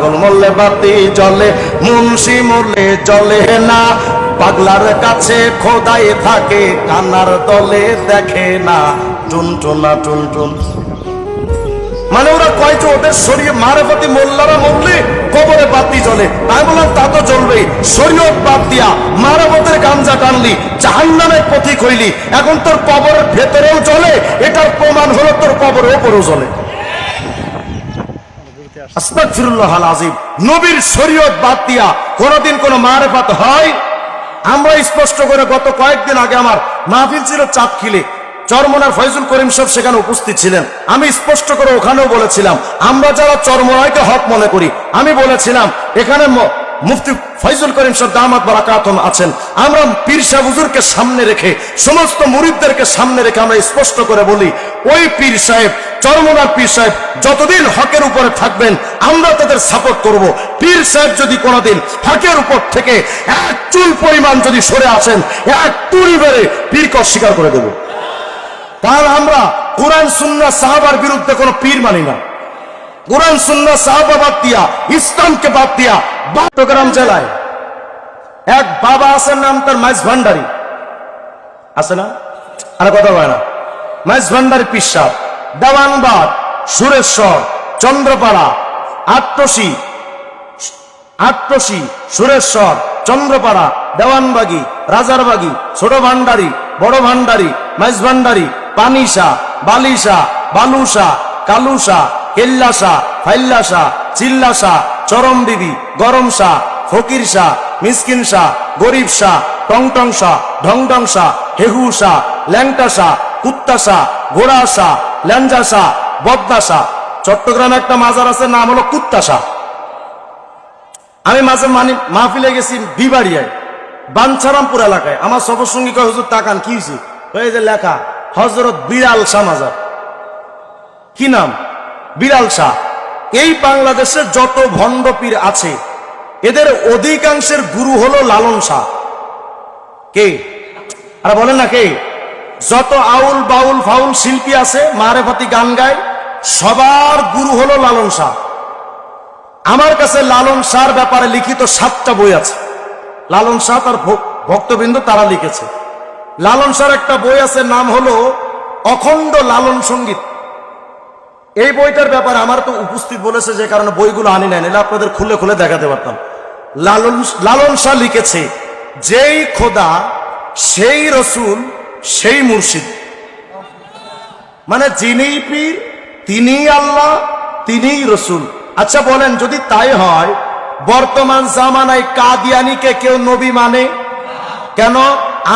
পাগল মরলে বাতি জ্বলে, মুন্সি মরলে জ্বলে না। পাগলার কাছে খোদাই থাকে, কানার দলে দেখে না। টুনটুনা টুনটুন। মানে ওরা কয় যে ওদের শরীরে মারেফতি মোল্লারা মরলে কবরে বাতি জ্বলে। তাই বললাম তা তো জ্বলবে। শরীয়ত বাদ দিয়া মারেফতের গাঞ্জা টানলি, জাহান্নামের পথিক হইলি। এখন তোর কবরের ভেতরেও জ্বলে, এটার প্রমাণ হলো তোর কবরের ওপরেও জ্বলে। আস্তাগফিরুল্লাহ আল আযীম। নবীর শরীয়ত বাদ দিয়া কোনদিন কোন মারেফত হয়? আমরা স্পষ্ট করে, গত কয়েকদিন আগে আমার মাহফিল ছিল চাঁদখিলে, চরমনার ফয়জুল করিম সাহেব সেখানে উপস্থিত ছিলেন। আমি স্পষ্ট করে ওখানেও বলেছিলাম, আমরা যারা চরমনাইকে হক মনে করি, আমি বলেছিলাম এখানে মুফতি ফয়জুল করিম সাহেব দামাত বারাকাতুহুম আছেন। আমরা পীর সাহেব হুজুরকে সামনে রেখে, সমস্ত মুরিদদেরকে সামনে রেখে আমরা স্পষ্ট করে বলি, ওই পীর সাহেব, চরমনার পীর সাহেব যতদিন হকের উপরে থাকবেন আমরা তাদের সাপোর্ট করব। পীর সাহেব যদি কোনোদিন হকের উপর থেকে এক চুল পরিমাণ যদি সরে আসেন, এক তুড়ি বেড়ে পীরকে অস্বীকার করে দেব। তাহলে আমরা কোরআন সুন্নাহ সাহাবার বিরুদ্ধে কোনো পীর মানি না। কোরআন সুন্নাহ সাহাবা বাদ দিয়া, ইসলামকে বাদ দিয়া চট্টগ্রাম জেলায় এক বাবা আছেন, নাম তার মাইজ ভান্ডারী আছে না? আর কথা বলে না। মাইজ ভান্ডারী পীর সাহেব দেওয়ানবাগ, সুরেশ্বর, চন্দ্রপাড়া, আট্টসি, সুরেশ্বর, চন্দ্রপাড়া, দেওয়ানবাগি, রাজারবাগি, ছোট ভান্ডারী, বড় ভান্ডারী, মাইজ ভান্ডারী, পানিসা, বালিসা, বালুসা, কালুসা, কেল্লাসা, ফাইল্লাসা, চিল্লাসা, চরমবিবি, গরমসা, ফকিরসা, মিসকিনসা, গরিবসা, টংটংসা, ঢংডংসা, হেহুসা, ল্যাংটাসা, কুত্তাসা, ঘোড়াসা, ল্যাঞ্জাসা, বদনাসা। চট্টগ্রামে একটা মাজার আছে, নাম হলো কুত্তাসা। আমি মাঝে মাহফিলে গেছি বিবাড়িয়ায়, বাঞ্ছারামপুর এলাকায়। আমার সফর সঙ্গী কয়, হুজুর তাকান, কি হয়েছে? ওই যে লেখা হযরত বিড়াল শাহ মাজার। কি নাম? বিড়াল শাহ। এই বাংলাদেশে যত ভণ্ড পীর আছে, এদের অধিকাংশের গুরু হলো লালন শাহ। কে? আর বলেন না কে? যত আউল বাউল ফাউল শিল্পী আছে, মারেফতি গান গায়, সবার গুরু হলো লালন শাহ। আমার কাছে লালন শাহর ব্যাপারে লিখিত 7টা বই আছে। লালন শাহ তার ভক্তবৃন্দ তারা লিখেছে। লালন শাহর একটা বই আছে, নাম হলো অখণ্ড লালন সঙ্গীত। এই বইটার ব্যাপারে আমার তো উপস্থিত বলেছে, যে কারণে বইগুলো আনি নাই, নাহলে আপনাদের খুলে খুলে দেখাতে পারতাম। লালন শাহ লিখেছে, যেই খোদা, সেই রসুল, সেই মুর্শিদ। মানে যিনি পীর, তিনিই আল্লাহ, তিনিই রসুল। আচ্ছা বলেন, যদি তাই হয়, বর্তমান জামানায় কাদিয়ানীকে কেউ নবী মানে কেন?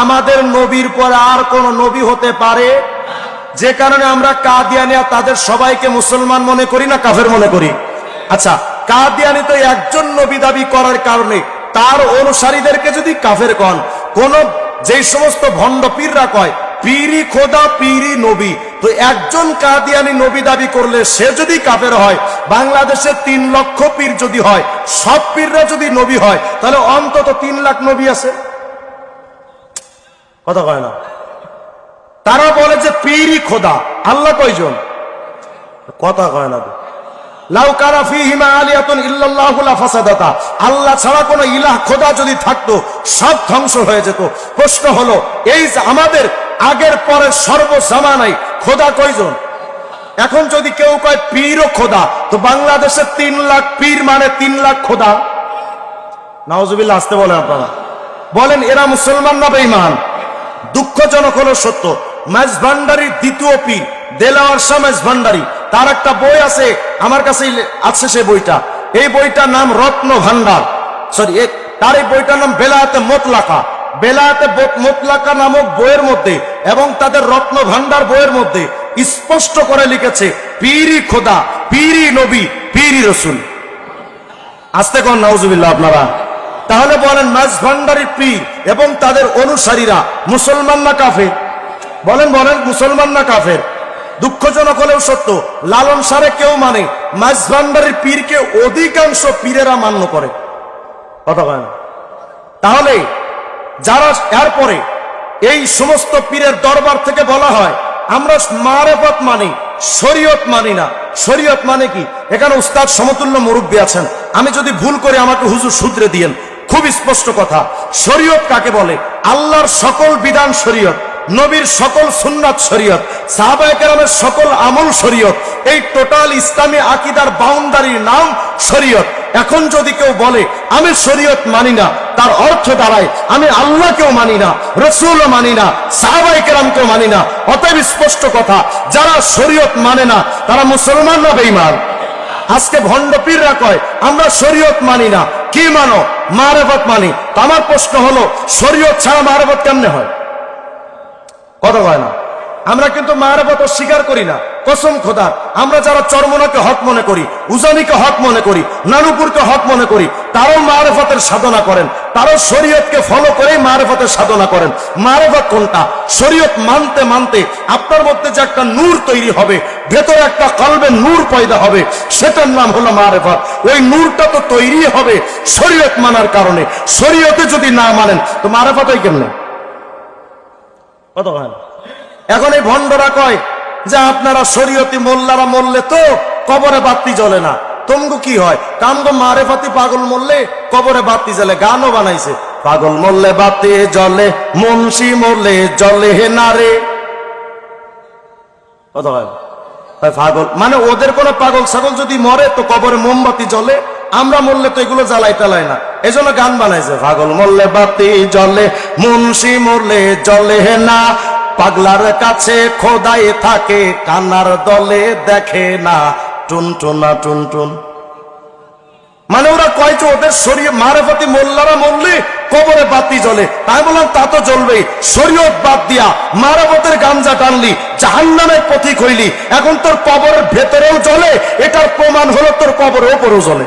আমাদের নবীর পর আর কোন নবী হতে পারে? যে কারণে আমরা কাদিয়ানী আর তাদের সবাইকে মুসলমান মনে করি না কাফের মনে করি? আচ্ছা, কাদিয়ানী তো একজন নবী দাবি করার কারণে তার অনুসারীদেরকে যদি কাফের কন, কোন যেই সমস্ত ভণ্ড পীররা কয় পীরই খোদা, পীরই নবী, তো একজন কাদিয়ানী নবী দাবি করলে সে যদি কাফের হয়, বাংলাদেশে 3 লক্ষ পীর যদি হয়, সব পীররা যদি নবী হয়, তাহলে অন্তত 3 লাখ নবী আছে। কথা কয় না? তারা বলে যে পীরই খোদা। আল্লাহ কয়জন? কথা কয় না। লাউ কানা ফীহিমা আলিয়াতুন ইল্লাল্লাহু লাফাসাদাতা। আল্লাহ ছাড়া কোনো ইলাহ খোদা যদি থাকতো, সব ধ্বংস হয়ে যেত। প্রশ্ন হলো, এই যে আমাদের আগের পরের সর্বজামানায় খোদা কয়জন? এখন যদি কেউ কয় পীর ও খোদা, তো বাংলাদেশে 3 লাখ পীর মানে 3 লাখ খোদা। নাউজুবিল্লাহ। আসতে বলেন আপনারা, বলেন এরা মুসলমান না বেঈমান? দুঃখজনক হলো সত্য, মাইজ ভান্ডারীর দ্বিতীয় পীর দেলাওয়ার শাহ মাইজ ভান্ডারী, তার একটা বই আছে, আমার কাছে আছে সে বইটা। এই বইটার নাম রত্ন ভান্ডার, তার এই বইটার নাম বেলায়েতে মোতলাকা। বেলায়েতে মোতলাকা নামক বইয়ের মধ্যে এবং তাদের রত্ন ভান্ডার বইয়ের মধ্যে স্পষ্ট করে লিখেছে, পীরই খোদা, পীরই নবী, পীরই রসুল। আসতে কোন নাউজুবিল্লাহ আপনারা। তাহলে বলেন, মাইজ ভান্ডারীর পীর এবং তাদের অনুসারীরা মুসলমান না কাফের? বলেন বলেন, মুসলমান না কাফের? দুঃখজনক হলেও সত্য, লালন শাহরে কেউ মানে, মাইজ ভান্ডারীর পীরকে অধিকাংশ পীরেরা মান্য করে। কথা বলেন। তাহলে যারা এরপরে এই সমস্ত পীরের দরবার থেকে বলা হয় আমরা মারেফত মানি, শরীয়ত মানি না। শরীয়ত মানে কি? এখানে উস্তাদ সমতুল্য মুরব্বী আছেন, আমি যদি ভুল করি আমাকে হুজুর শুধরে দিয়েন। খুব স্পষ্ট কথা, শরীয়ত কাকে বলে? আল্লাহর সকল বিধান শরীয়ত, নবীর সকল সুন্নাত শরীয়ত, সাহাবায়ে কেরামের সকল আমল শরীয়ত। এই টোটাল ইসলামী আকীদার বাউন্ডারির নাম শরীয়ত। এখন যদি কেউ বলে আমি শরীয়ত মানি না, তার অর্থ দাঁড়ায় আমি আল্লাহকেও মানি না, রাসূলও মানি না, সাহাবায়ে কেরামকেও মানি না। অতএব স্পষ্ট কথা, যারা শরীয়ত মানে না তারা মুসলমান না বেঈমান? আজকে ভণ্ড পীররা কয় আমরা শরীয়ত মানি না। কি মানো? মারেফত মানি। তো আমার প্রশ্ন হলো, শরীয়ত ছাড়া মারেফত কেমনে হয়? কথা হয় না। আমরা কিন্তু মারেফত স্বীকার করি না, কসম খোদার। আমরা যারা চরমনাকে হক মনে করি, উজানিকে হক মনে করি, নানুপুরকে হক মনে করি, তারাও মারেফতের সাধনা করেন, তারাও শরীয়তকে ফলো করে মারেফতের সাধনা করেন। মারেফত কোনটা? শরীয়ত মানতে মানতে আপনার মধ্যে যে একটা নূর তৈরি হবে, ভেতরে একটা কলবে নূর পয়দা হবে, সেটার নাম হলো মারেফত। ওই নূরটা তো তৈরি হবে শরীয়ত মানার কারণে। শরীয়তে যদি না মানেন তো মারেফত হয় কেমনে? কত হয়? এখন এই ভণ্ডরা কয় যে আপনারা শরীয়তি মোল্লারা মরলে তো কবরে বাতি জ্বলে না, তমগু কি হয়? কামগো মারেফতি পাগল মরলে কবরে বাতি জ্বলে। গানও বানাইছে, পাগল মরলে বাতি জ্বলে, মুন্সি মরলে জ্বলে না রে। কত হয়? পাগল মানে ওদের কোন পাগল ছাগল যদি মরে তো কবরে মোমবাতি জ্বলে, আমরা মরলে তো এগুলো জ্বালাই টালাই না, এজন্য গান বানাইছে, পাগল মরলে বাতি জ্বলে, মুন্সি মরলে জ্বলে না, পাগলার কাছে খোদাই থাকে, কানার দলে দেখে না, টুনটুনা টুনটুন। মানে ওরা কয় যে ওদের শরীয়ত মারেফতি মোল্লারা মরলে কবরে বাতি জ্বলে। তাই বললাম তা তো জ্বলবেই। শরীয়ত বাদ দিয়া মারেফতের গাঞ্জা টানলি, জাহান্নামের পথিক হইলি। এখন তোর কবরের ভেতরেও জ্বলে, এটার প্রমাণ হলো তোর কবরের উপরেও জ্বলে।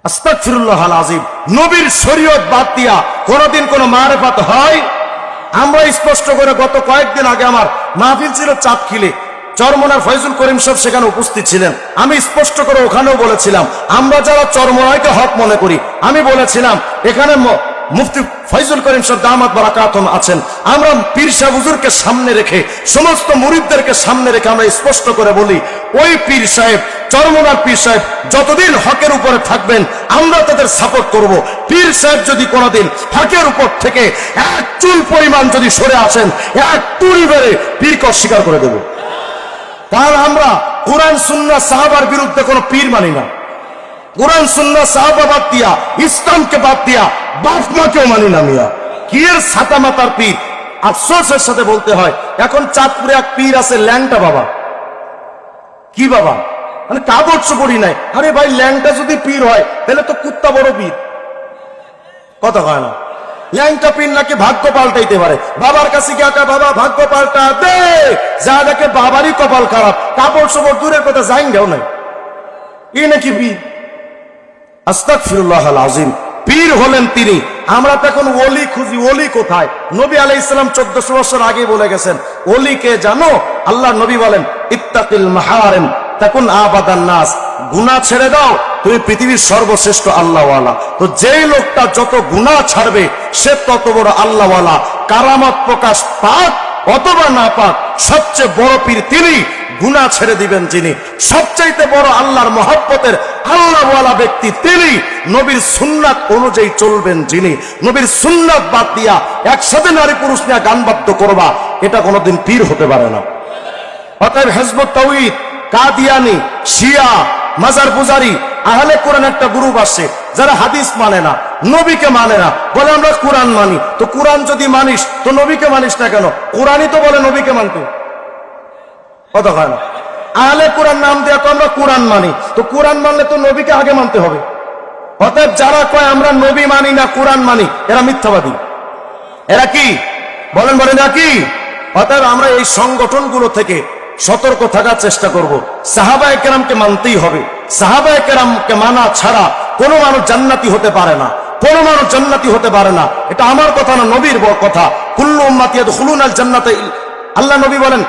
আস্তাগফিরুল্লাহ আল আযীম। নবীর শরীয়ত বাদ দিয়া কোনদিন কোন মারেফত হয়? আমরা স্পষ্ট করে, গত কয়েকদিন আগে আমার মাহফিল ছিল চাঁদখিলে, চরমনার ফয়জুল করিম সাহেব সেখানে উপস্থিত ছিলেন। আমি স্পষ্ট করে ওখানেও বলেছিলাম, আমরা যারা চরমনায়কে হক মনে করি, আমি বলেছিলাম এখানে মুফতি ফয়জুল করিম সাহেব দামাত বারাকাতুহুম আছেন, আমরা পীর সাহেব হুজুরকে সামনে রেখে, সমস্ত মুরিদদেরকে সামনে রেখে আমরা স্পষ্ট করে বলি, ওই পীর সাহেব, চরমনার পীর সাহেব যতদিন হকের উপরে থাকবেন আমরা তাদের সাপোর্ট করব। পীর সাহেব যদি কোনোদিন হকের উপর থেকে এক চুল পরিমাণ যদি সরে আসেন, এক তুড়ি বেড়ে পীরকে অস্বীকার করে দেব। কারণ আমরা কোরআন সুন্নাহ সাহাবার বিরুদ্ধে কোনো পীর মানি না। কোরআন সুন্নাহ সাহাবা বাদ দিয়া, ইসলামকে বাদ দিয়া বাপ মাকেও মানি না। মিয়া কি এর ছাতা মাতার পীর? আফসোসের সাথে বলতে হয়, এখন চাঁদপুরে এক পীর আছে ল্যাংটা বাবা। কি বাবা? মানে কাগজ চুপড়ি নাই। আরে ভাই, ল্যাংটা যদি পীর হয় তাহলে তো কুত্তা বড় পীর। কথা হয় না? ল্যাংটা পীর নাকি ভাগ্য পাল্টাইতে পারে। বাবার কাছে গিয়ে বাবা ভাগ্য পাল্টা দে, যা দেখে বাবারই কপাল খারাপ, কাপড় চোপড় দূরের কথা জাইঙ্গাও নাই, এই নাকি পীর? আস্তাগফিরুল্লাহ আল আযীম। পীর হলেন তিনি। আমরা তো এখন ওলি খুঁজি, ওলি কোথায়? নবী আলাইহিস সালাম 1400 বছর আগে বলে গেছেন ওলি কে জানো? আল্লাহ নবী বলেন ইত্তাকিল মাহারিম তাকুন আবাদান নাস। গুনাহ ছেড়ে দাও, তুমি পৃথিবীর সর্বশ্রেষ্ঠ আল্লাহওয়ালা। তো যেই লোকটা যত গুনাহ ছাড়বে সে তত বড় আল্লাহওয়ালা। কারামত প্রকাশ পাক অথবা না পাক, সবচেয়ে বড় পীর তিনি। গুনাহ ছেড়ে দিবেন যিনি, সবচাইতে বড় আল্লাহর মহব্বতের আল্লাহওয়ালা ব্যক্তি তিনি। নবীর সুন্নাত অনুযায়ী চলবেন যিনি, নবীর সুন্নাত বাদ দিয়া একসাথে নারী পুরুষ নিয়ে গান বাদ্য করবা, এটা কোনোদিন পীর হতে পারে না। অতএব হিজবুত তাওহীদ, কাদিয়ানি, শিয়া, মাজার পূজারি, আহলে কোরআন একটা গ্রুপ আছে যারা হাদিস মানে না, নবীকে মানে না, বলে আমরা কোরআন মানি। তো কোরআন যদি মানিস তো নবীকে মানিস না কেন? কোরআনই তো বলে নবীকে মানতে। কথা হয় না? আহলে কোরআন নাম দেয়া তো আমরা কোরআন মানি, তো কোরআন মানলে তো নবীকে আগে মানতে হবে। অতএব যারা কয় আমরা নবী মানি না কোরআন মানি, এরা মিথ্যাবাদী। এরা কি বলেন? বলেন এরা কি? অতএব আমরা এই সংগঠনগুলো থেকে সতর্ক থাকার চেষ্টা করব। সাহাবায়ে কেরামকে মানতেই হবে। সাহাবায়ে কেরামকে মানা ছাড়া কোনো মানুষ জান্নাতি হতে পারে না, কোনো মানুষ জান্নাতি হতে পারে না। এটা আমার কথা না, নবীর কথা। কুল্লু উম্মতি ইয়াদখুলুনাল জান্নাতা, আল্লাহ নবী বলেন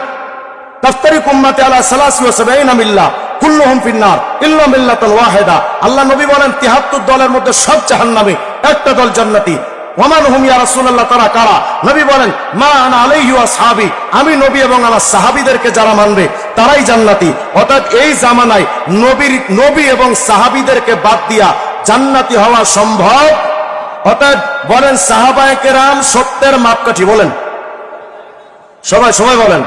তাফতারিক উম্মতি আলা 73 মিল্লাহ কুল্লুহুম ফিন্নার ইল্লা মিল্লাতান ওয়াহিদা। আল্লাহ নবী বলেন 73 দলের মধ্যে সব জাহান্নামী, একটা দল জান্নাতি। ওমান হুম ইয়া রাসূলুল্লাহ, তারা কারা? নবী বলেন, মা আনা আলাইহি ওয়া আসহাবি, আমি নবী এবং আমার সাহাবীদেরকে যারা মানবে তারাই জান্নাতি। অর্থাৎ এই জামানায় নবী এবং সাহাবীদেরকে বাদ দিয়া জান্নাতি হওয়া সম্ভব। অর্থাৎ বলেন সাহাবায়ে কেরাম সত্যের মাপকাঠি, বলেন সবাই বলেন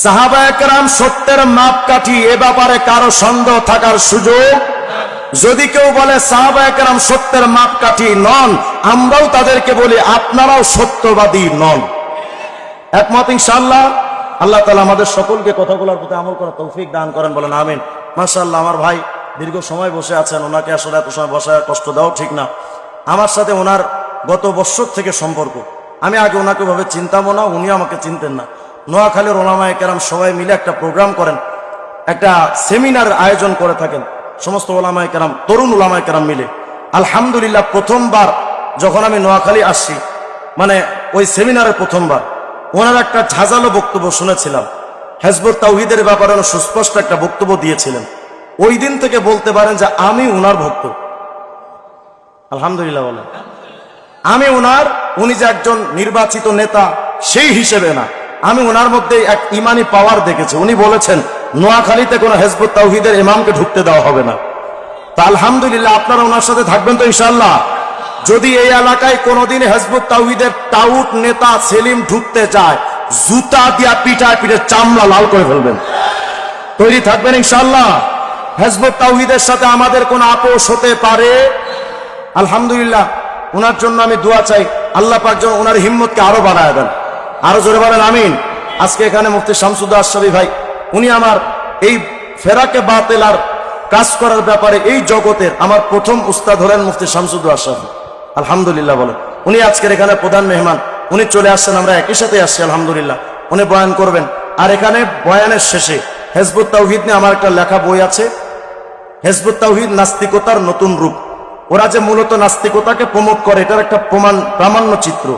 সাহাবায়ে কেরাম সত্যের মাপকাঠি। এ ব্যাপারে কারো সন্দেহ থাকার সুযোগ। যদি কেউ বলে সাহাবায়ে কেরাম সত্যের মাপকাঠি নন, আমরাও তাদেরকে বলি আপনারাও সত্যবাদী নন। একমত ইনশাআল্লাহ? আল্লাহ তাআলা আমাদের সকলকে কথাগুলোর প্রতি আমল করার তৌফিক দান করেন, বলেন আমিন। মাশাআল্লাহ, আমার ভাই দীর্ঘ সময় বসে আছেন, ওনাকে আসলে এত সময় বসায় কষ্ট দেওয়া ঠিক না। আমার সাথে ওনার গত বছর থেকে সম্পর্ক। আমি আগে ওনাকে ভাবে চিনতামও না, উনি আমাকে চিনতেন না। নোয়াখালীর ওলামায়ে কেরাম সবাই মিলে একটা প্রোগ্রাম করেন, একটা সেমিনার আয়োজন করে থাকেন সমস্ত ওলামায়ে কেরাম, তরুণ ওলামায়ে কেরাম মিলে। আলহামদুলিল্লাহ, প্রথমবার যখন আমি নোয়াখালী আসছি, মানে ওই সেমিনারের প্রথমবার, ওনার একটা ঝাঁঝালো বক্তব্য শুনেছিলাম। হিজবুত তাওহীদের ব্যাপারে সুস্পষ্ট একটা বক্তব্য দিয়েছিলেন। ওই দিন থেকে বলতে পারেন যে আমি ওনার ভক্ত। আলহামদুলিল্লাহ বলেন। আমি উনি যে একজন নির্বাচিত নেতা সেই হিসেবে না, আমি ওনার মধ্যে এক ইমানি পাওয়ার দেখেছি। উনি বলেছেন নোয়াখালীতে কোনো হিজবুত তাওহীদের ইমামকে ঢুকতে দেওয়া হবে না। তা আলহামদুলিল্লাহ, আপনারা ওনার সাথে থাকবেন তো ইনশাআল্লাহ? যদি এই এলাকায় কোনোদিন হিজবুত তাওহীদের টাউট নেতা সেলিম ঢুকতে চায়, জুতা দিয়া পিঠায় পিঠে চামড়া লাল করে ফেলবেন। তৈরি থাকবেন ইনশাআল্লাহ? হিজবুত তাওহীদের সাথে আমাদের কোন আপোষ হতে পারে? আলহামদুলিল্লাহ, ওনার জন্য আমি দোয়া চাই, আল্লাহ পাক যেন ওনার হিম্মতকে আরো বাড়ায় দেন। আরো জোরে বলেন আমিন। আজকে এখানে মুফতি শামসুদ্দৌলা আশরাফী ভাই, উনি আমার এই ফেরাকে বাতিল আর কাজ করার ব্যাপারে এই জগতের আমার প্রথম উস্তাদ হলেন মুফতি শামসুদ্দৌলা আশরাফী। আলহামদুলিল্লাহ বলেন। উনি আজকের এখানে প্রধান মেহমান, উনি চলে আসছেন, আমরা একই সাথে আসছি আলহামদুলিল্লাহ। উনি বয়ান করবেন। আর এখানে বয়ানের শেষে হিজবুত তাওহীদ নিয়ে আমার একটা লেখা বই আছে, হিজবুত তাওহীদ নাস্তিকতার নতুন রূপ। ওরা যে মূলত নাস্তিকতাকে প্রমোট করে, এটার একটা প্রামাণ্য চিত্র।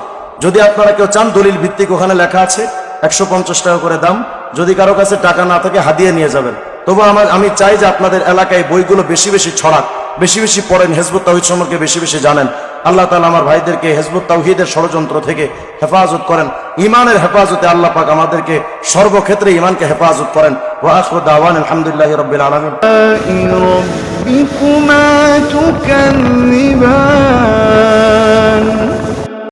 যদি আপনারা কেউ চান, দলিল ভিত্তিক ওখানে লেখা আছে, 150 টাকা করে দাম। যদি কারো কাছে টাকা না থাকে হাদিয়ে নিয়ে যাবেন। তবু আমি চাই যে আপনাদের এলাকায় বইগুলো বেশি বেশি ছড়াক, বেশি বেশি পড়েন, হিজবুত তাওহীদ সম্পর্কে বেশি বেশি জানেন। আল্লাহ তাআলা আমার ভাইদেরকে হিজবুত তাওহীদের ষড়যন্ত্র থেকে হেফাজত করেন, ইমানের হেফাজতে আল্লাহ পাক আমাদেরকে সর্বক্ষেত্রে ইমানকে হেফাজত করেন। ওয়া আখিরু দাওয়ানা আলহামদুলিল্লাহি রাব্বিল আলামিন। ربكما تكذبان